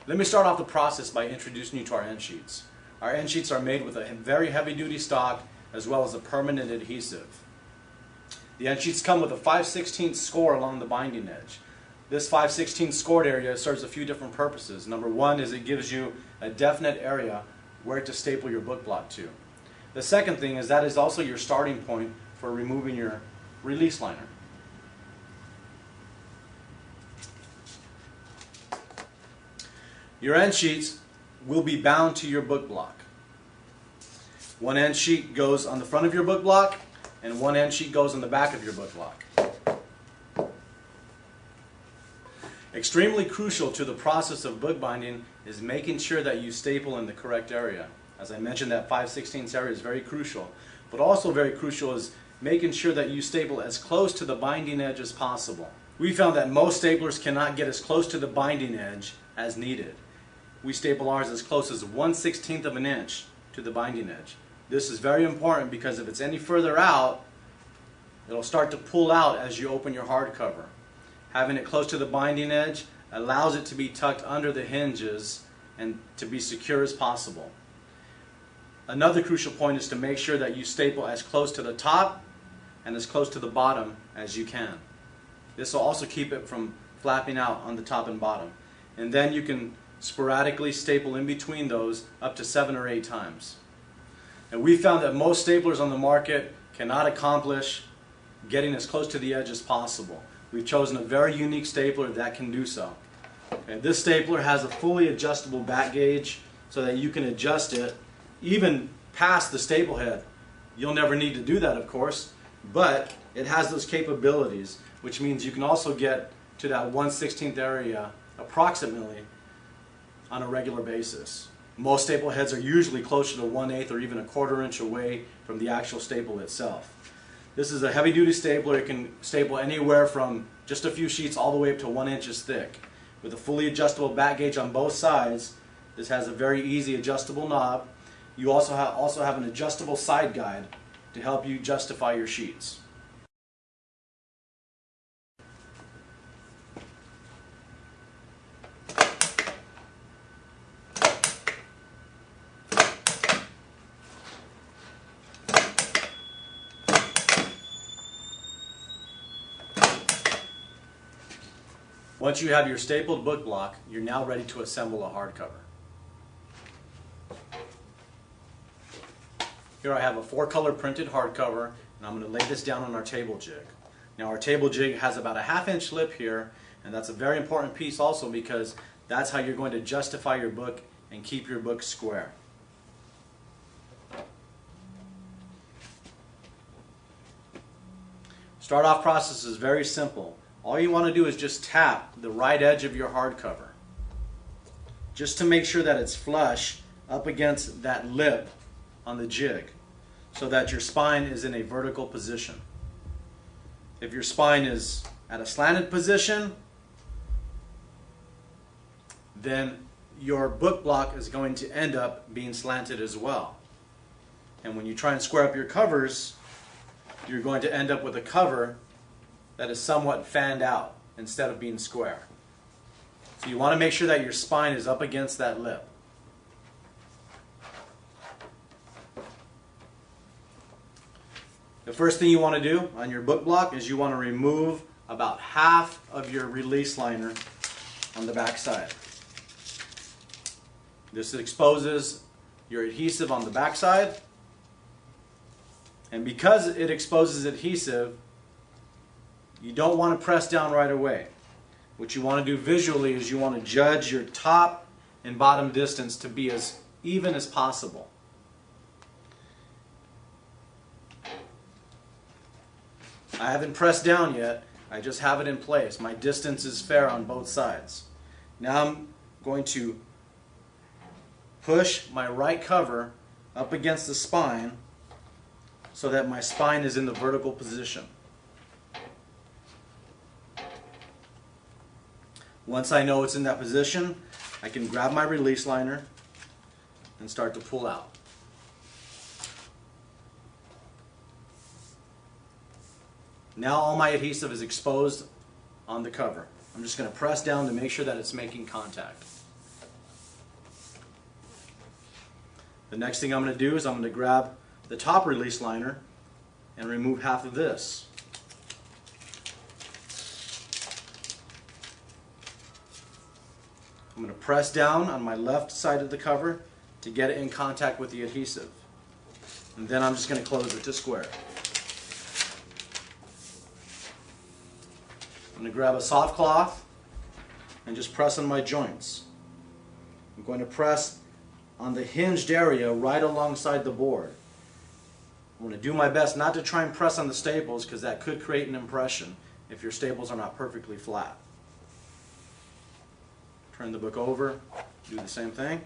Let me start off the process by introducing you to our end sheets. Our end sheets are made with a very heavy-duty stock as well as a permanent adhesive. The end sheets come with a 5/16 score along the binding edge. This 5/16 scored area serves a few different purposes. Number one is it gives you a definite area where to staple your book block to. The second thing is that is also your starting point for removing your release liner. Your end sheets will be bound to your book block. One end sheet goes on the front of your book block and one end sheet goes on the back of your book block. Extremely crucial to the process of book binding is making sure that you staple in the correct area. As I mentioned, that 5/16 area is very crucial. But also very crucial is making sure that you staple as close to the binding edge as possible. We found that most staplers cannot get as close to the binding edge as needed. We staple ours as close as 1/16 of an inch to the binding edge. This is very important because if it's any further out, it'll start to pull out as you open your hardcover. Having it close to the binding edge allows it to be tucked under the hinges and to be secure as possible. Another crucial point is to make sure that you staple as close to the top and as close to the bottom as you can. This will also keep it from flapping out on the top and bottom. And then you can sporadically staple in between those up to 7 or 8 times. And we found that most staplers on the market cannot accomplish getting as close to the edge as possible. We've chosen a very unique stapler that can do so. Okay, this stapler has a fully adjustable back gauge so that you can adjust it even past the staple head. You'll never need to do that, of course, but it has those capabilities, which means you can also get to that 1/16 area approximately on a regular basis. Most staple heads are usually closer to 1/8 or even a 1/4 inch away from the actual staple itself. This is a heavy-duty stapler. It can staple anywhere from just a few sheets all the way up to 1 inch thick. With a fully adjustable back gauge on both sides, this has a very easy adjustable knob. You also have an adjustable side guide to help you justify your sheets. Once you have your stapled book block, you're now ready to assemble a hardcover. Here I have a 4-color printed hardcover, and I'm going to lay this down on our table jig. Now our table jig has about a 1/2 inch lip here, and that's a very important piece also because that's how you're going to justify your book and keep your book square. Start off process is very simple. All you want to do is just tap the right edge of your hardcover, just to make sure that it's flush up against that lip on the jig so that your spine is in a vertical position. If your spine is at a slanted position, then your book block is going to end up being slanted as well. And when you try and square up your covers, you're going to end up with a cover that is somewhat fanned out instead of being square. So you want to make sure that your spine is up against that lip. The first thing you want to do on your book block is you want to remove about half of your release liner on the back side. This exposes your adhesive on the back side, and because it exposes adhesive, you don't want to press down right away. What you want to do visually is you want to judge your top and bottom distance to be as even as possible. I haven't pressed down yet, I just have it in place. My distance is fair on both sides. Now I'm going to push my right cover up against the spine so that my spine is in the vertical position. Once I know it's in that position, I can grab my release liner and start to pull out. Now all my adhesive is exposed on the cover. I'm just going to press down to make sure that it's making contact. The next thing I'm going to do is I'm going to grab the top release liner and remove half of this. I'm going to press down on my left side of the cover to get it in contact with the adhesive. And then I'm just going to close it to square. I'm going to grab a soft cloth and just press on my joints. I'm going to press on the hinged area right alongside the board. I'm going to do my best not to try and press on the staples because that could create an impression if your staples are not perfectly flat. Turn the book over, do the same thing.